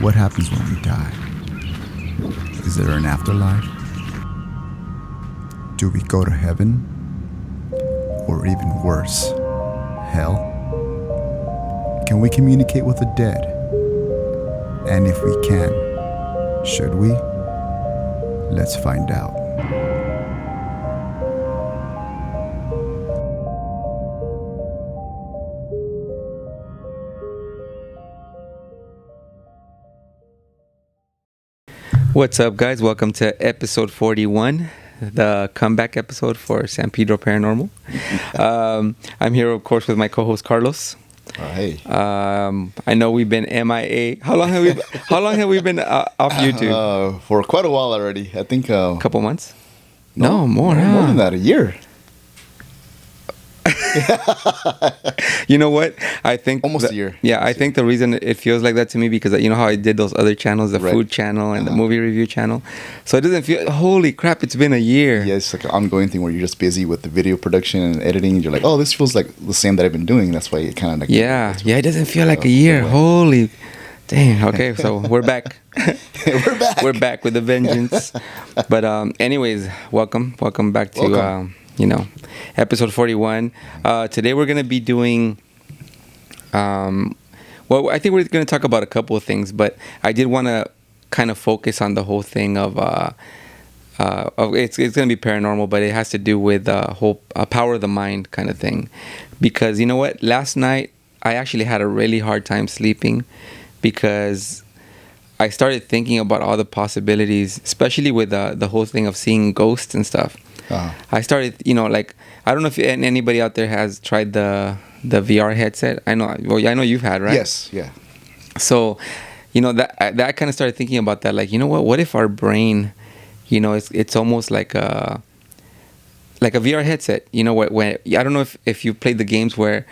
What happens when we die? Is there an afterlife? Do we go to heaven? Or even worse, hell? Can we communicate with the dead? And if we can, should we? Let's find out. What's up, guys? Welcome to episode 41, the comeback episode for San Pedro Paranormal. I'm here, of course, with my co-host Carlos. Hey. I know we've been MIA. How long have we been off YouTube? For quite a while already. I think A couple months? No, more. More than that, a year. You know what? I think Almost a year. Yeah, I think the reason it feels like that to me because you know how I did those other channels, the Right. food channel and the movie review channel. So it doesn't feel. Holy crap! It's been a year. Yeah, it's like an ongoing thing where you're just busy with the video production and editing. And you're like, oh, this feels like the same that I've been doing. That's why it kind of like Yeah. It doesn't feel like a year. Holy, dang. Okay, so we're back. We're back. We're back with a vengeance. But anyways, welcome back to Welcome. episode 41. Today we're gonna be doing. Well, I think we're going to talk about a couple of things, but I did want to kind of focus on the whole thing of it's going to be paranormal, but it has to do with whole power of the mind kind of thing. Because you know what? Last night, I actually had a really hard time sleeping because I started thinking about all the possibilities, especially with the whole thing of seeing ghosts and stuff. Uh-huh. I started, I don't know if anybody out there has tried the VR headset. I know you've had, right? Yes, yeah. So, that kind of started thinking about that. Like, you know what if our brain, it's almost like a VR headset. You know what? When I don't know if you played the games where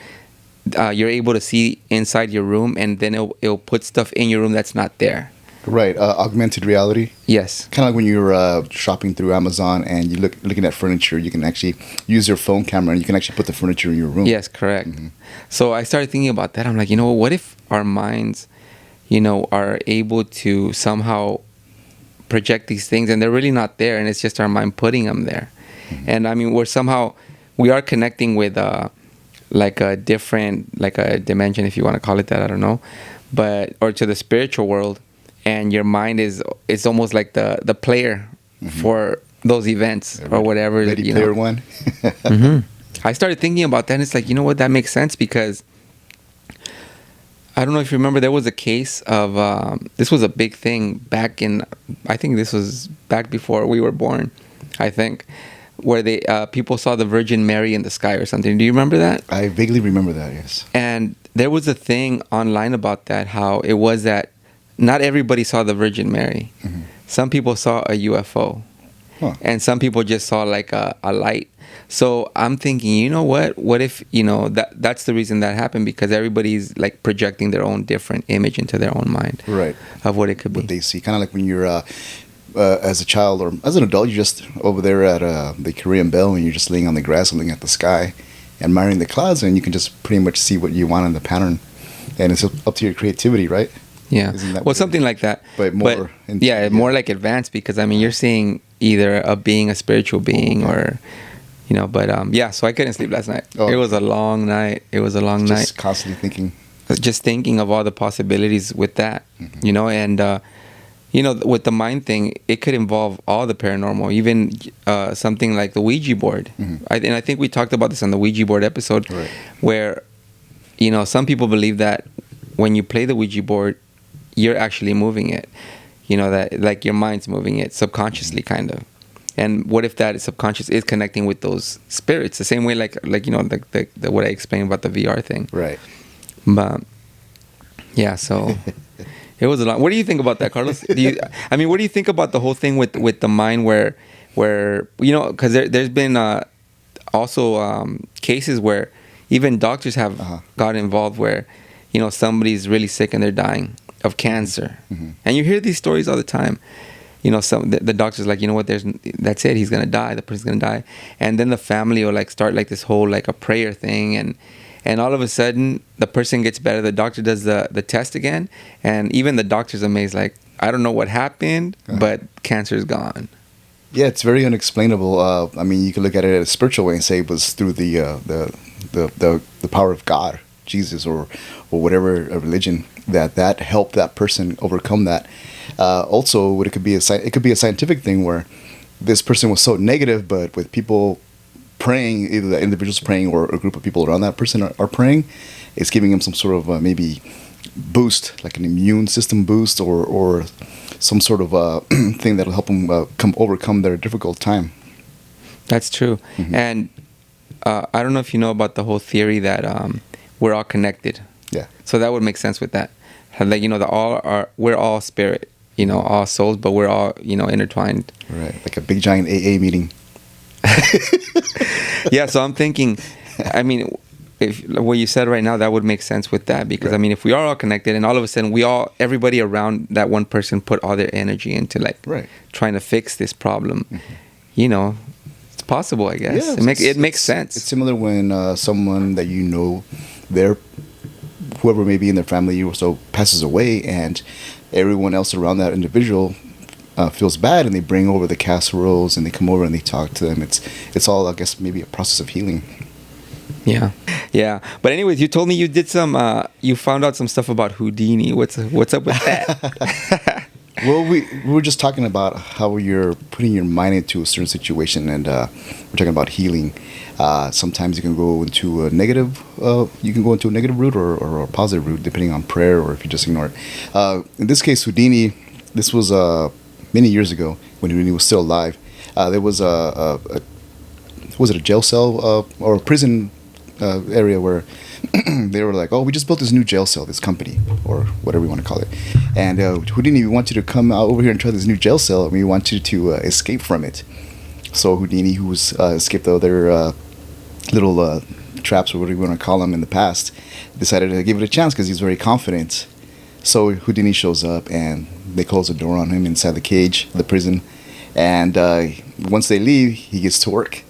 you're able to see inside your room, and then it'll put stuff in your room that's not there. Right, augmented reality. Yes. Kind of like when you're shopping through Amazon and you're looking at furniture, you can actually use your phone camera and you can actually put the furniture in your room. Yes, correct. Mm-hmm. So I started thinking about that. I'm like, what if our minds, are able to somehow project these things and they're really not there, and it's just our mind putting them there. Mm-hmm. And I mean, we are connecting with like a different, like a dimension, if you want to call it that, I don't know, or to the spiritual world. And your mind is almost like the player for those events or whatever. Ready Player One. Mm-hmm. I started thinking about that, and it's like, that makes sense because I don't know if you remember, there was a case of this was a big thing back in, I think this was back before we were born, I think, where they people saw the Virgin Mary in the sky or something. Do you remember that? I vaguely remember that, yes. And there was a thing online about that, how it was that not everybody saw the Virgin Mary. Mm-hmm. Some people saw a UFO. Huh. And some people just saw like a light. So I'm thinking, you know what? What if, that's the reason that happened, because everybody's like projecting their own different image into their own mind. Right. Of what it could be. What they see. Kind of like when you're, as a child or as an adult, you're just over there at the Korean Bell and you're just laying on the grass and looking at the sky, admiring the clouds, and you can just pretty much see what you want in the pattern. And it's up to your creativity, right? Yeah. Well, something like that. But more. More like advanced, because I mean, you're seeing either a being, a spiritual being, or, so I couldn't sleep last night. Oh. It was a long night. Night. Just constantly thinking. Just thinking of all the possibilities with that, and, with the mind thing, it could involve all the paranormal, even something like the Ouija board. Mm-hmm. And I think we talked about this on the Ouija board episode, right, where, some people believe that when you play the Ouija board, you're actually moving it, that like your mind's moving it subconsciously, kind of. And what if that subconscious is connecting with those spirits the same way, like the what I explained about the VR thing, right? But yeah, so it was a lot. What do you think about that, Carlos? What do you think about the whole thing with the mind, where because there's been also cases where even doctors have got involved, where somebody's really sick and they're dying of cancer. Mm-hmm. And you hear these stories all the time. Some the doctor's like, that's it, he's gonna die, the person's gonna die. And then the family will like start like this whole like a prayer thing, and and all of a sudden the person gets better. The doctor does the test again, and even the doctor's amazed. Like, I don't know what happened, but cancer is gone. Yeah, it's very unexplainable. I mean, you can look at it in a spiritual way and say it was through the power of God, Jesus, or whatever religion that helped that person overcome that. Also, it could be a scientific thing where this person was so negative, but with people praying, either the individuals praying or a group of people around that person are praying, it's giving them some sort of maybe boost, like an immune system boost, or some sort of thing that'll help them overcome their difficult time. That's true. Mm-hmm. And I don't know if you know about the whole theory that we're all connected. Yeah. So that would make sense with that. Like, we're all spirit, all souls, but we're all, intertwined. Right. Like a big giant AA meeting. Yeah. So I'm thinking, I mean, if what you said right now, that would make sense with that, because I mean, if we are all connected and all of a sudden everybody around that one person put all their energy into trying to fix this problem, it's possible, I guess. Yeah, it makes sense. It's similar when someone that whoever may be in their family or so passes away, and everyone else around that individual feels bad, and they bring over the casseroles and they come over and they talk to them. It's all, I guess, maybe a process of healing. Yeah. But anyways, you told me you did you found out some stuff about Houdini. What's up with that? Well, we were just talking about how you're putting your mind into a certain situation, and we're talking about healing. Sometimes you can go into a negative route or a positive route, depending on prayer or if you just ignore it. In this case, Houdini, this was many years ago when Houdini was still alive. There was was it a jail cell or a prison area where they were like, oh, we just built this new jail cell, this company, or whatever you want to call it. And Houdini, we want you to come out over here and try this new jail cell, and we want you to escape from it. So Houdini, who was escaped the other little traps, or whatever you want to call them, in the past, decided to give it a chance because he's very confident. So Houdini shows up, and they close the door on him inside the cage, the prison. And once they leave, he gets to work.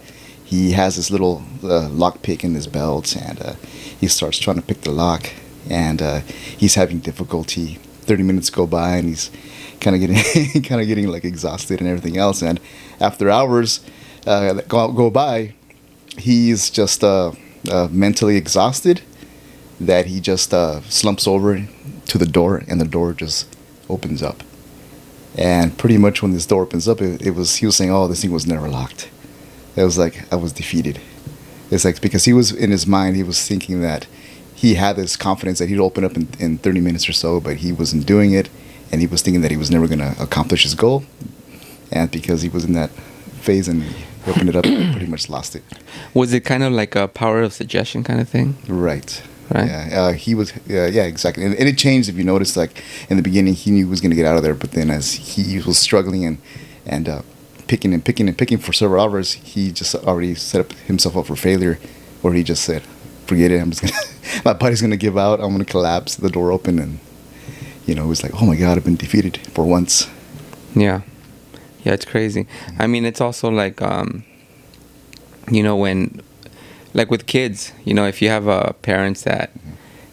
He has this little lock pick in his belt, and he starts trying to pick the lock, and he's having difficulty. 30 minutes go by, and he's kind of getting like exhausted and everything else. And after hours that go by, he's just mentally exhausted, that he just slumps over to the door, and the door just opens up. And pretty much when this door opens up, he was saying, oh, this thing was never locked. It was like, I was defeated. It's like, because he was, in his mind, he was thinking that he had this confidence that he'd open up in 30 minutes or so, but he wasn't doing it, and he was thinking that he was never going to accomplish his goal. And because he was in that phase and he opened it up, he pretty much lost it. Was it kind of like a power of suggestion kind of thing? Right. Yeah, he was. Yeah, exactly. And it changed. If you notice, like in the beginning, he knew he was going to get out of there, but then as he was struggling and picking for several hours, he just already set up himself up for failure, or he just said, "Forget it. My body's going to give out. I'm going to collapse." The door opened, and it was like, "Oh my God, I've been defeated for once." Yeah, it's crazy. I mean, it's also like, when. Like with kids, if you have parents that,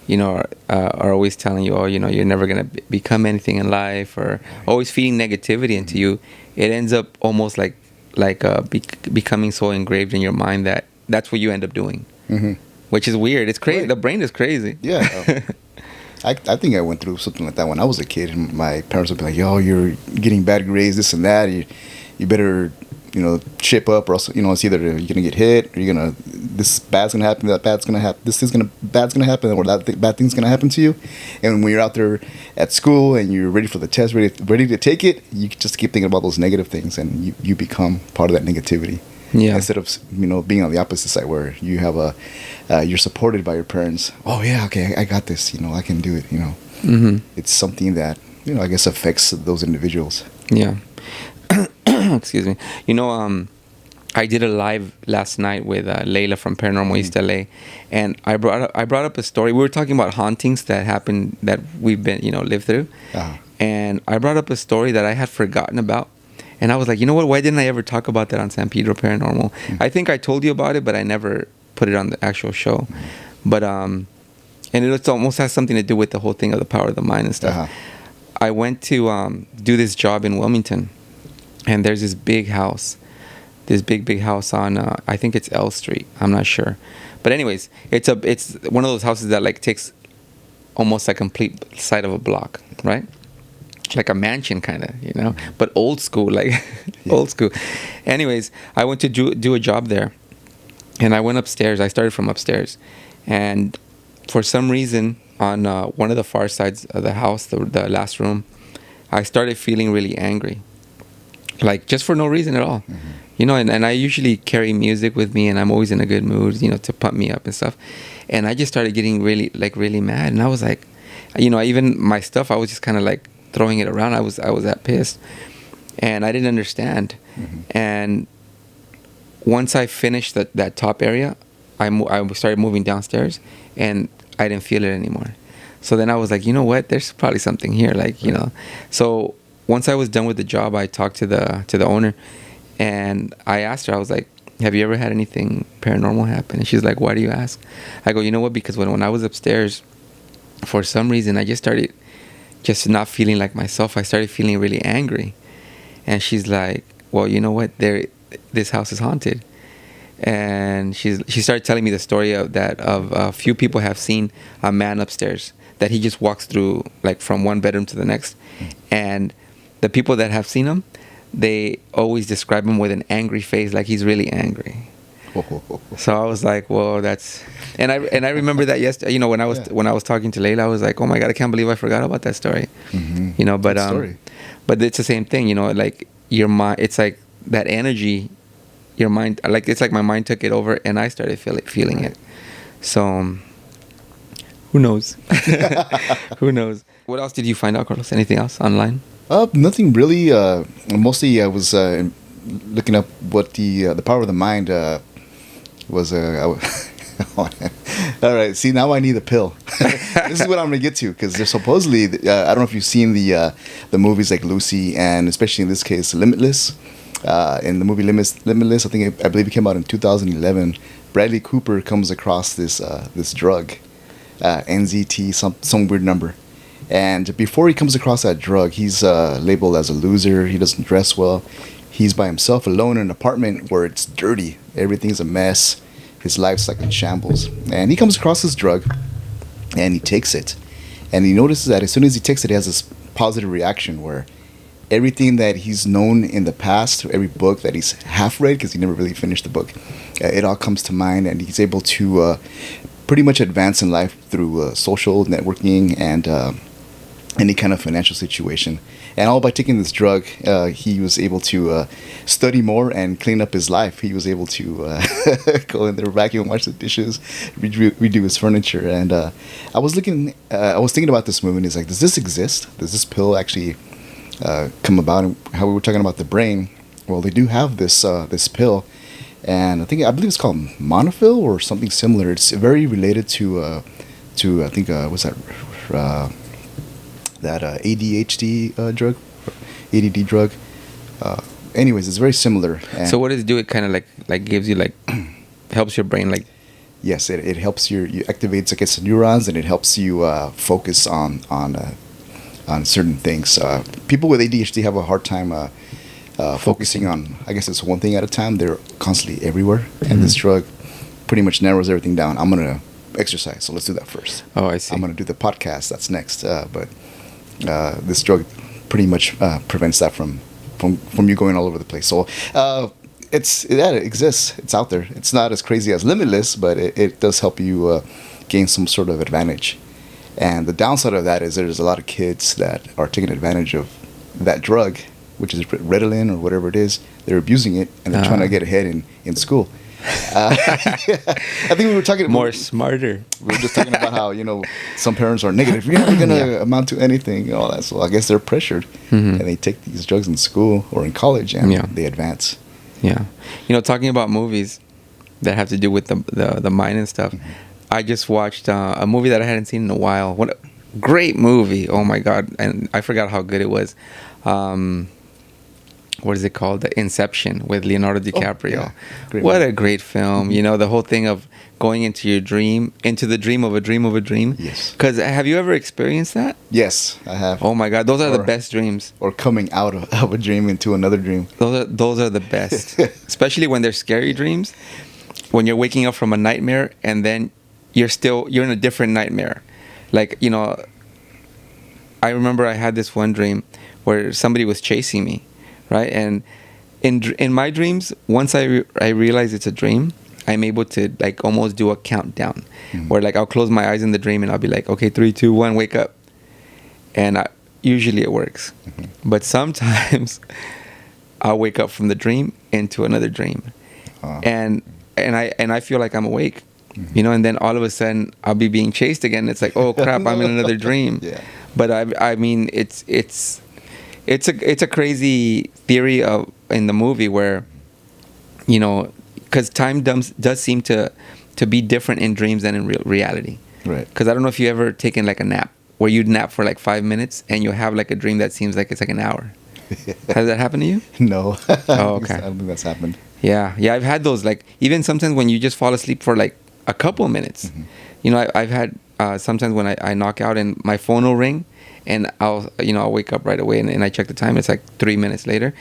are always telling you, oh, you're never going to become anything in life, or always feeding negativity into you, it ends up almost like becoming so engraved in your mind that that's what you end up doing, which is weird. It's crazy. Right. The brain is crazy. Yeah. I think I went through something like that when I was a kid, and my parents would be like, yo, you're getting bad grades, this and that. You better... chip up, or else, it's either you're gonna get hit, or you're gonna, this bad's gonna happen, that bad's gonna happen, bad's gonna happen, or bad thing's gonna happen to you. And when you're out there at school and you're ready for the test, ready to take it, you just keep thinking about those negative things, and you become part of that negativity. Yeah. Instead of being on the opposite side, where you have you're supported by your parents. Oh yeah, okay, I got this. I can do it. It's something that I guess affects those individuals. Yeah. Excuse me. I did a live last night with Layla from Paranormal East LA, and I brought up a story. We were talking about hauntings that happened, that we've been lived through, and I brought up a story that I had forgotten about, and I was like, what? Why didn't I ever talk about that on San Pedro Paranormal? I think I told you about it, but I never put it on the actual show. But and it almost has something to do with the whole thing of the power of the mind and stuff. I went to do this job in Wilmington, and there's this big house, big house on I think it's L Street. I'm not sure, but anyways, it's one of those houses that like takes almost a complete side of a block, right? Like a mansion kind of, you know, but old school, like old school. Anyways, I went to do a job there, and I went upstairs. I started from upstairs, and for some reason on one of the far sides of the house, the last room, I started feeling really angry, like just for no reason at all. You know, and I usually carry music with me, and I'm always in a good mood, you know, to pump me up and stuff. And I just started getting really mad, and I was like, you know, even my stuff, I was just kind of like throwing it around. I was that pissed, and I didn't understand. And once I finished that top area, I started moving downstairs, and I didn't feel it anymore. So then I was like, you know what? There's probably something here, like, you know. So once I was done with the job, I talked to the owner, and I asked her, I was like, have you ever had anything paranormal happen? And she's like, why do you ask? I go, you know what? Because when I was upstairs, for some reason, I just started just not feeling like myself. I started feeling really angry. And she's like, well, you know what? This house is haunted. And she started telling me the story of a few people have seen a man upstairs that he just walks through, like from one bedroom to the next. And the people that have seen him, they always describe him with an angry face, like he's really angry. So I was like, well, that's, and I remember that yesterday, you know, when I was talking to Layla, I was like, oh my God, I can't believe I forgot about that story. You know, but but it's the same thing, you know, like your mind, it's like that energy, your mind, like it's like my mind took it over, and I started feeling it. So who knows? Who knows? What else did you find out, Carlos? Anything else online? Nothing really. Mostly I was looking up what the power of the mind was. All right. See, now I need a pill. This is what I'm gonna get to, because there's supposedly I don't know if you've seen the movies like Lucy, and especially in this case Limitless. In the movie Limitless, I believe it came out in 2011. Bradley Cooper comes across this drug, NZT, some weird number. And before he comes across that drug, he's labeled as a loser. He doesn't dress well. He's by himself, alone in an apartment where it's dirty. Everything's a mess. His life's like in shambles. And he comes across this drug, and he takes it. And he notices that as soon as he takes it, he has this positive reaction where everything that he's known in the past, every book that he's half read, because he never really finished the book, it all comes to mind, and he's able to pretty much advance in life through social networking and any kind of financial situation. And all by taking this drug, he was able to study more and clean up his life. He was able to go in there, vacuum, wash the dishes, redo his furniture. And I was thinking about this movie, and it's like, does this exist? Does this pill actually come about? And how we were talking about the brain, well, they do have this pill, and I believe it's called Monofil or something similar. It's very related to I think what's that ADHD drug, ADD drug. Anyways, it's very similar. And so what does it do? It kind of like gives you like helps your brain, like. Yes, it helps you activates, I guess, the neurons, and it helps you focus on certain things. People with ADHD have a hard time focusing on, I guess it's one thing at a time. They're constantly everywhere, and this drug pretty much narrows everything down. I'm gonna exercise, so let's do that first. Oh, I see. I'm gonna do the podcast. That's next. But this drug pretty much prevents that from you going all over the place. So it exists. It's out there. It's not as crazy as Limitless, but it does help you gain some sort of advantage. And the downside of that is there's a lot of kids that are taking advantage of that drug, which is Ritalin or whatever it is. They're abusing it, and they're trying to get ahead in school. I think we were talking smarter. We were just talking about how, some parents are negative. You're never gonna amount to anything and all that. So I guess they're pressured, and they take these drugs in school or in college, and they advance. Yeah, talking about movies that have to do with the mind and stuff. I just watched a movie that I hadn't seen in a while. What a great movie! Oh my God, and I forgot how good it was. what is it called? The Inception with Leonardo DiCaprio. yeah. Great What movie. a great film. You know, the whole thing of going into your dream, into the dream of a dream of a dream. Yes. Because have you ever experienced that? Yes, I have. Oh my God, those are the Or- best dreams. Or coming out of a dream into another dream. Those are the best. Especially when they're scary dreams. When you're waking up from a nightmare and then you're in a different nightmare. Like, you know, I remember I had this one dream where somebody was chasing me, right? And in my dreams, once I realize it's a dream, I'm able to like almost do a countdown, where like I'll close my eyes in the dream and I'll be like, okay, 3, 2, 1, wake up, and usually it works. But sometimes I'll wake up from the dream into another dream, and I feel like I'm awake, you know, and then all of a sudden I'll be being chased again. It's like, oh crap, I'm in another dream. Yeah. But I mean, it's a crazy theory in the movie where, you know, because time does seem to be different in dreams than in reality. Right. Because I don't know if you ever taken like a nap where you'd nap for like 5 minutes and you have like a dream that seems like it's like an hour. Has that happened to you? No. Oh, okay. I don't think that's happened. Yeah, I've had those, like, even sometimes when you just fall asleep for like a couple of minutes. You know, I've had sometimes when I knock out and my phone will ring and I'll wake up right away and I check the time. It's like 3 minutes later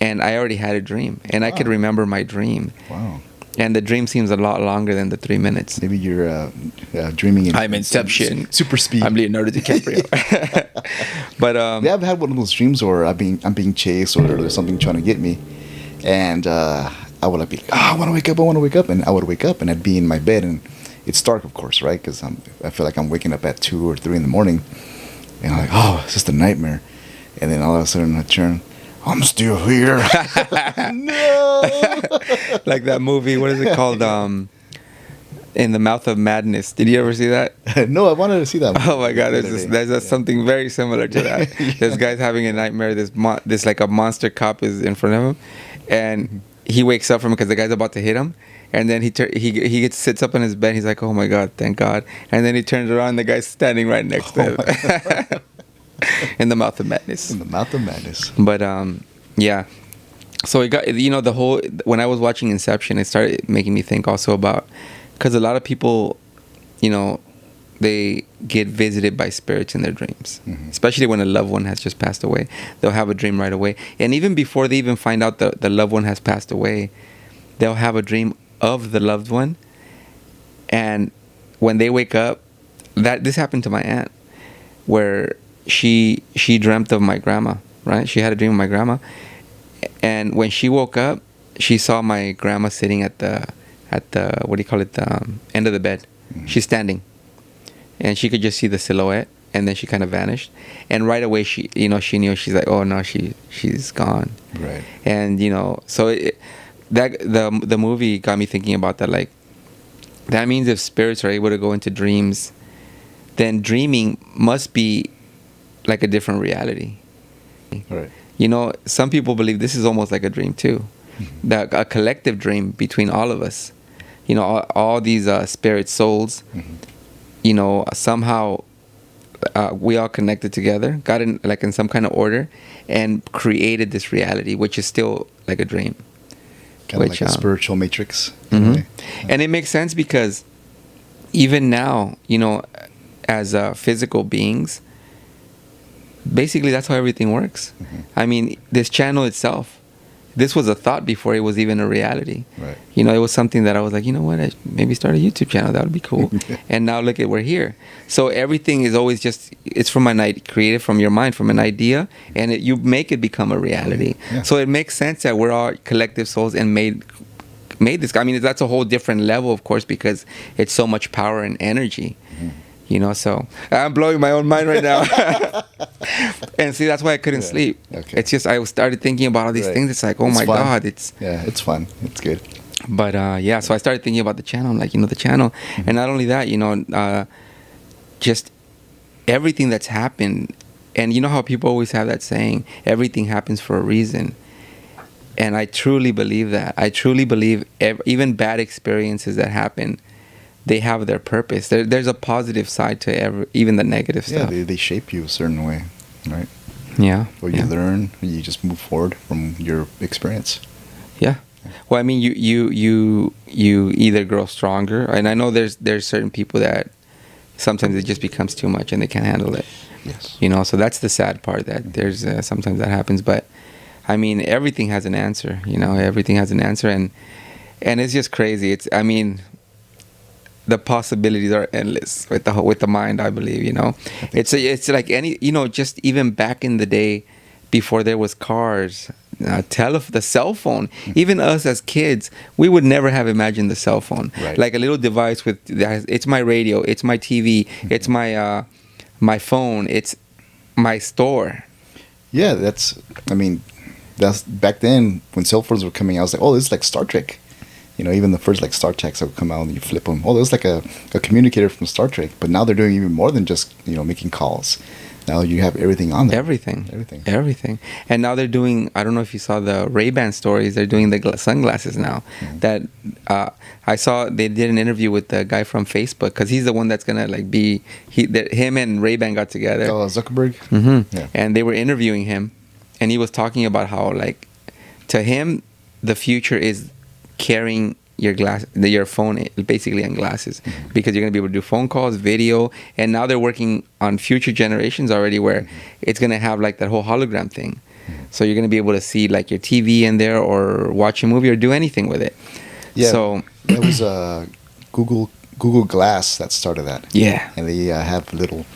and I already had a dream and I could remember my dream. Wow. And the dream seems a lot longer than the 3 minutes. Maybe you're dreaming in I'm Inception. super speed. I'm Leonardo DiCaprio. But Yeah, I've had one of those dreams where I'm being chased or there's something trying to get me, and I would like be like, I want to wake up, and I would wake up and I'd be in my bed and it's dark, of course, right? Because I feel like I'm waking up at 2 or 3 in the morning, and I'm like, oh, it's just a nightmare, and then all of a sudden I turn, I'm still here. No. like that movie, what is it called? In the Mouth of Madness. Did you ever see that? No, I wanted to see that. Oh my God, there's something very similar to that. This guy's having a nightmare. This like a monster cop is in front of him, and he wakes up from it because the guy's about to hit him, and then he sits up in his bed. He's like, oh my God, thank God. And then he turns around, and the guy's standing right next to him. In the Mouth of Madness. In the Mouth of Madness. But yeah. So it got, you know, when I was watching Inception, it started making me think also about, because a lot of people, you know, they get visited by spirits in their dreams, especially when a loved one has just passed away. They'll have a dream right away. And even before they even find out the loved one has passed away, they'll have a dream of the loved one. And when they wake up, this happened to my aunt, where she dreamt of my grandma, right? She had a dream of my grandma. And when she woke up, she saw my grandma sitting at the what do you call it, the end of the bed. She's standing, and she could just see the silhouette, and then she kind of vanished. And right away, she knew. She's like, oh no, she's gone. Right. And you know, so the movie got me thinking about that. Like, that means if spirits are able to go into dreams, then dreaming must be like a different reality. Right. You know, some people believe this is almost like a dream too, a collective dream between all of us. You know, all these spirit souls. You know, somehow we all connected together, got in some kind of order, and created this reality, which is still like a dream. Kind of like a spiritual matrix. And it makes sense because even now, you know, as physical beings, basically that's how everything works. I mean, this channel itself, this was a thought before it was even a reality. Right. You know, it was something that I was like, you know what, I maybe start a YouTube channel. That would be cool. And now look at, we're here. So everything is always just, it's from created from your mind, from an idea, and you make it become a reality. Yeah. So it makes sense that we're all collective souls and made this. I mean, that's a whole different level, of course, because it's so much power and energy. You know, so I'm blowing my own mind right now. And see, that's why I couldn't sleep. Okay. It's just, I started thinking about all these things. It's like, oh my fun. God, it's... Yeah, it's fun. It's good. But yeah, so I started thinking about the channel. I'm like, you know, the channel. And not only that, you know, just everything that's happened. And you know how people always have that saying, everything happens for a reason. And I truly believe that. I truly believe even bad experiences that happen, they have their purpose. There's a positive side to even the negative stuff. Yeah, they shape you a certain way, right? Yeah. or you learn, or you just move forward from your experience. Yeah. Well, I mean, you either grow stronger, and I know there's certain people that sometimes it just becomes too much and they can't handle it. Yes. You know, so that's the sad part, that there's sometimes that happens. But I mean, everything has an answer. You know, everything has an answer, and it's just crazy. I mean, the possibilities are endless with the mind. I believe. You know, it's like any, you know, just even back in the day, before there was cars, the cell phone. Even us as kids, we would never have imagined the cell phone. Right. Like a little device with, it's my radio, it's my TV, it's my my phone, it's my store. Yeah, that's back then when cell phones were coming out. I was like, oh, this is like Star Trek. You know, even the first like Star Treks that would come out and you flip them. Oh, this is like a communicator from Star Trek. But now they're doing even more than just, you know, making calls. Now you have everything on there. Everything. And now they're doing, I don't know if you saw the Ray-Ban stories, they're doing the sunglasses now. That I saw they did an interview with the guy from Facebook, because he's the one that's going to like be, him and Ray-Ban got together. Oh, Zuckerberg? Mm-hmm. Yeah. And they were interviewing him, and he was talking about how, like, to him, the future is carrying your phone basically on glasses, because you're going to be able to do phone calls, video, and now they're working on future generations already where it's going to have like that whole hologram thing. So you're going to be able to see like your TV in there, or watch a movie, or do anything with it. Yeah. So it was Google Glass that started that. Yeah. And they have little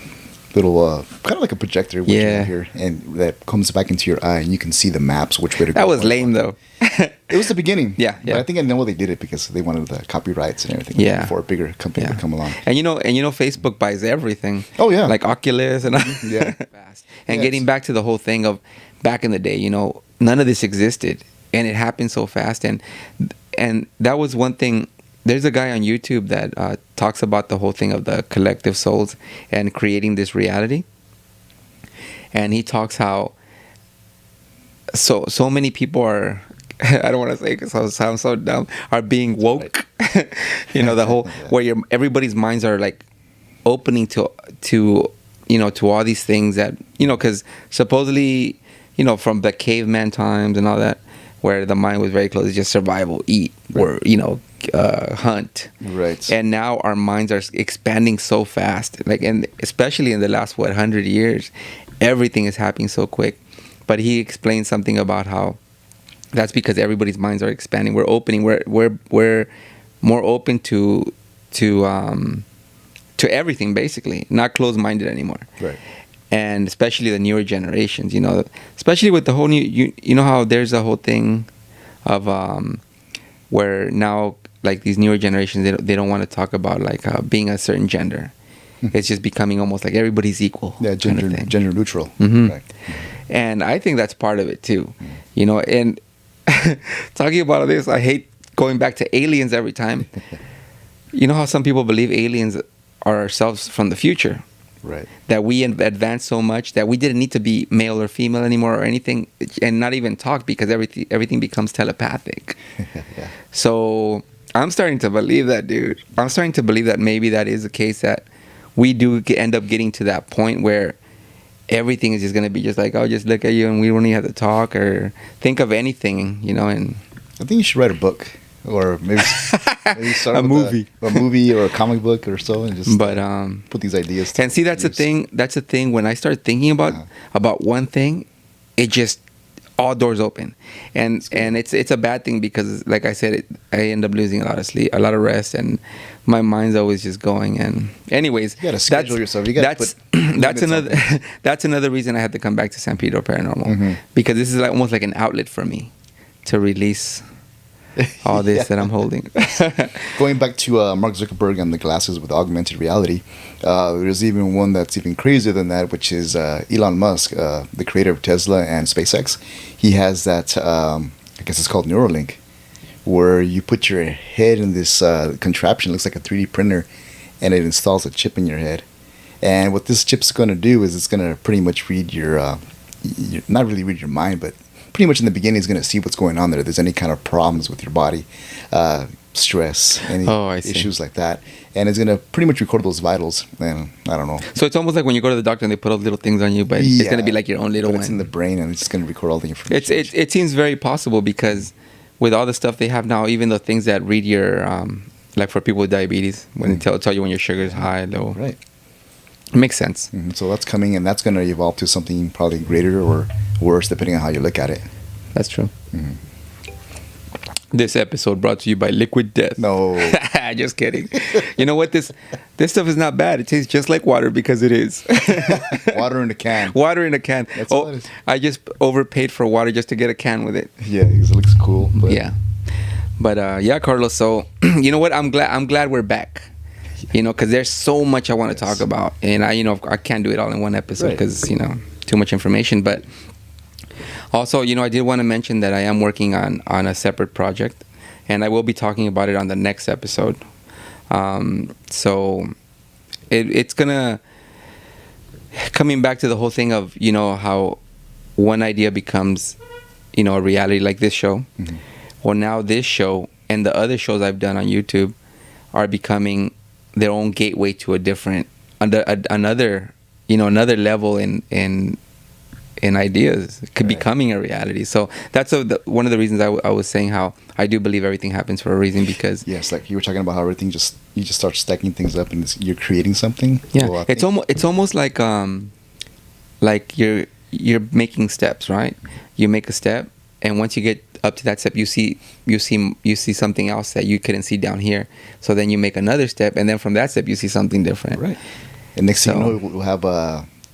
kind of like a projector which you have here, and that comes back into your eye, and you can see the maps, which way to go. That was lame though. It was the beginning. Yeah. But I think I know they did it because they wanted the copyrights and everything. Yeah. Before a bigger company would come along. And you know, Facebook buys everything. Oh yeah. Like Oculus and yeah. And getting back to the whole thing of back in the day, you know, none of this existed, and it happened so fast, and that was one thing. There's a guy on YouTube that talks about the whole thing of the collective souls and creating this reality. And he talks how so many people are, I don't want to say it because I sound so dumb, are being woke. You know, the whole where everybody's minds are like opening to you know, to all these things that, you know, because supposedly, you know, from the caveman times and all that, where the mind was very close, it's just survival, eat, or, you know, hunt. Right. And now our minds are expanding so fast, like, and especially in the last 100 years, everything is happening so quick. But he explained something about how that's because everybody's minds are expanding. We're opening. We're more open to everything, basically, not closed-minded anymore. Right. And especially the newer generations, you know, especially with the whole new, you know how there's a whole thing of where now, like, these newer generations, they don't want to talk about like being a certain gender. It's just becoming almost like everybody's equal. Yeah, gender neutral. Mm-hmm. Right. And I think that's part of it too, you know. And talking about this, I hate going back to aliens every time. You know how some people believe aliens are ourselves from the future. Right. That we advanced so much that we didn't need to be male or female anymore or anything, and not even talk, because everything becomes telepathic. Yeah. So I'm starting to believe that, dude. I'm starting to believe that maybe that is the case, that we do end up getting to that point where everything is just going to be just like, oh, just look at you and we don't even have to talk or think of anything, you know. And I think you should write a book, or maybe start a movie, a movie or a comic book or so, and just put these ideas. And see, that's the thing. That's the thing. When I start thinking about one thing, it just all doors open, and it's a bad thing, because, like I said, I end up losing a lot of sleep, a lot of rest, and my mind's always just going. And anyways, you gotta schedule yourself. You gotta put that's another reason I had to come back to San Pedro Paranormal, because this is like almost like an outlet for me to release all this that I'm holding. Going back to Mark Zuckerberg and the glasses with augmented reality, there's even one that's even crazier than that, which is Elon Musk, the creator of Tesla and SpaceX. He has that, I guess it's called Neuralink, where you put your head in this contraption, it looks like a 3D printer, and it installs a chip in your head. And what this chip's going to do is it's going to pretty much read your, not really read your mind, but pretty much in the beginning, it's going to see what's going on there. If there's any kind of problems with your body, stress, any I see. issues like that, and it's gonna pretty much record those vitals. And I don't know. So it's almost like when you go to the doctor and they put all the little things on you, but it's gonna be like your own little but one. it's in the brain, and it's just gonna record all the information. It seems very possible because with all the stuff they have now, even the things that read your like for people with diabetes, when they tell you when your sugar is high, low. Right. It makes sense. So that's coming, and that's gonna evolve to something probably greater or worse, depending on how you look at it. That's true. This episode brought to you by Liquid Death. No. Just kidding. You know what? This stuff is not bad. It tastes just like water because it is. Water in a can. Water in a can. That's all it is. I just overpaid for water just to get a can with it. Yeah, because it looks cool. But Yeah. But yeah, Carlos. So you know what? I'm glad we're back. You know, because there's so much I want to talk about, and I can't do it all in one episode Right. because too much information. But also, I did want to mention that I am working on a separate project, and I will be talking about it on the next episode. So it's gonna coming back to the whole thing of how one idea becomes a reality, like this show. Well, now this show and the other shows I've done on YouTube are becoming their own gateway to a different another level in ideas becoming a reality. So that's one of the reasons I was saying how I do believe everything happens for a reason, because yes, like you were talking about how everything you just start stacking things up and you're creating something. Yeah, So it's almost like you're making steps, right? You make a step, and once you get up to that step, you see something else that you couldn't see down here. So then you make another step, and then from that step you see something different. Right. And next thing you know, we'll have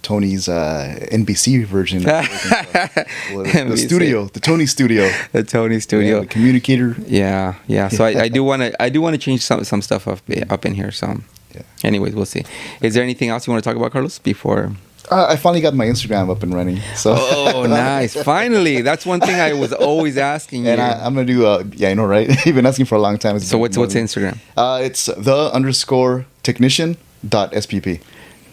Tony's NBC version. The studio, the Tony studio. The Tony studio. Yeah, the communicator. Yeah. So I do want to change some stuff up in here. So, yeah. Anyways, we'll see. Is there anything else you want to talk about, Carlos? Before. I finally got my Instagram up and running. So. Oh, nice! Finally, that's one thing I was always asking you. And I'm gonna do. I know, right? You've been asking for a long time. So what's Instagram? It's the_technician.spp.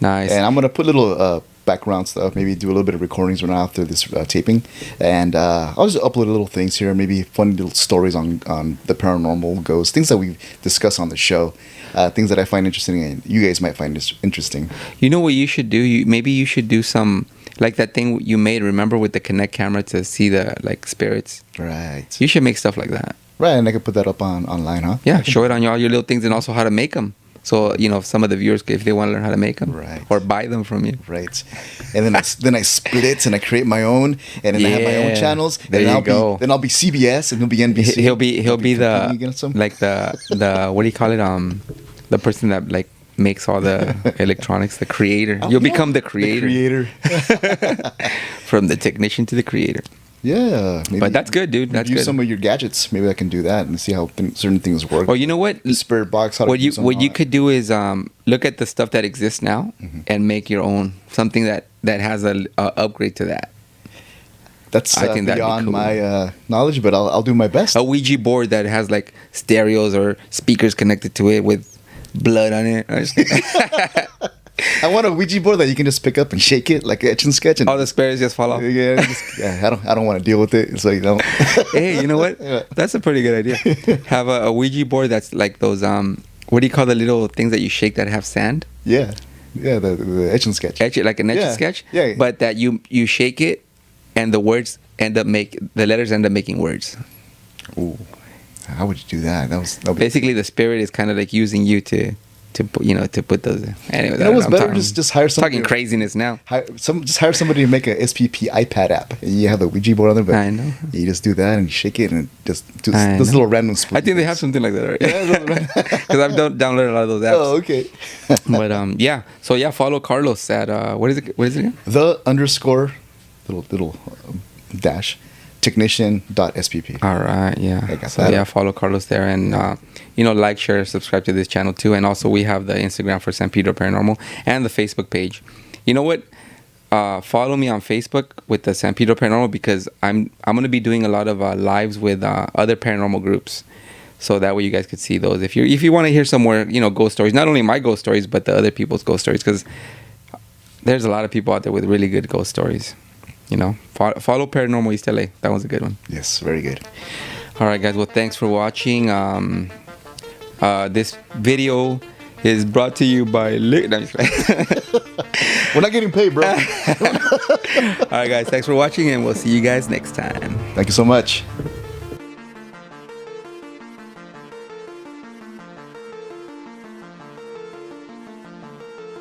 Nice. And I'm gonna put little background stuff. Maybe do a little bit of recordings right after this taping, and I'll just upload little things here. Maybe funny little stories on the paranormal, ghosts, things that we discuss on the show. Things that I find interesting and you guys might find interesting. You know what you should do? Maybe you should do some, like that thing you made, remember, with the Kinect camera to see the spirits. Right. You should make stuff like that. Right, and I could put that up online, huh? Yeah, show it on all your little things, and also how to make them. So, some of the viewers, if they want to learn how to make them. Right. Or buy them from you. Right. And then I split and I create my own, and then I have my own channels. There and you go. Then I'll be CBS and he'll be NBC. He'll be the, the what do you call it? The person that makes all the electronics, the creator. You'll become the creator. The creator. From the technician to the creator. Yeah. But that's good, dude. That's use good. some of your gadgets. Maybe I can do that and see how certain things work. Oh, you know what? The spirit box. What you could do is look at the stuff that exists now and make your own, something that has a upgrade to that. That's I think that'd be beyond cool. my knowledge, but I'll do my best. A Ouija board that has stereos or speakers connected to it with blood on it. I want a Ouija board that you can just pick up and shake it like Etch and Sketch, and All the spirits just fall off. yeah, I don't want to deal with it. So Hey, you know what? Yeah. That's a pretty good idea. Have a Ouija board that's like those what do you call the little things that you shake that have sand? Yeah, the Etch and Sketch. Etch it like an etch and Yeah. sketch. Yeah. But that you shake it, and the letters end up making words. Ooh, how would you do that? That'll be, Basically, the spirit is kind of like using you to put those. Anyway, what's better? Just hire somebody. Talking craziness now. Just hire somebody to make a SPP iPad app, and you have the Ouija board on there. But I know. You just do that and you shake it, and just do I those know. little random. I think they have something like that, right? Yeah, Because I've downloaded a lot of those apps. Oh, okay. But yeah. So yeah, follow Carlos at what is it? What is it again? The little dash technician.spp. All right, yeah. I got So that. yeah, follow Carlos there, and like, share, subscribe to this channel too, and also we have the Instagram for San Pedro Paranormal and the Facebook page. You know what? Follow me on Facebook with the San Pedro Paranormal, because I'm gonna be doing a lot of lives with other paranormal groups, so that way you guys could see those. If you want to hear some more ghost stories, not only my ghost stories but the other people's ghost stories, because there's a lot of people out there with really good ghost stories. Follow Paranormal East LA. That was a good one. Yes, very good. All right, guys. Well, thanks for watching. This video is brought to you by No, I'm just kidding. We're not getting paid, bro. All right, guys. Thanks for watching, and we'll see you guys next time. Thank you so much.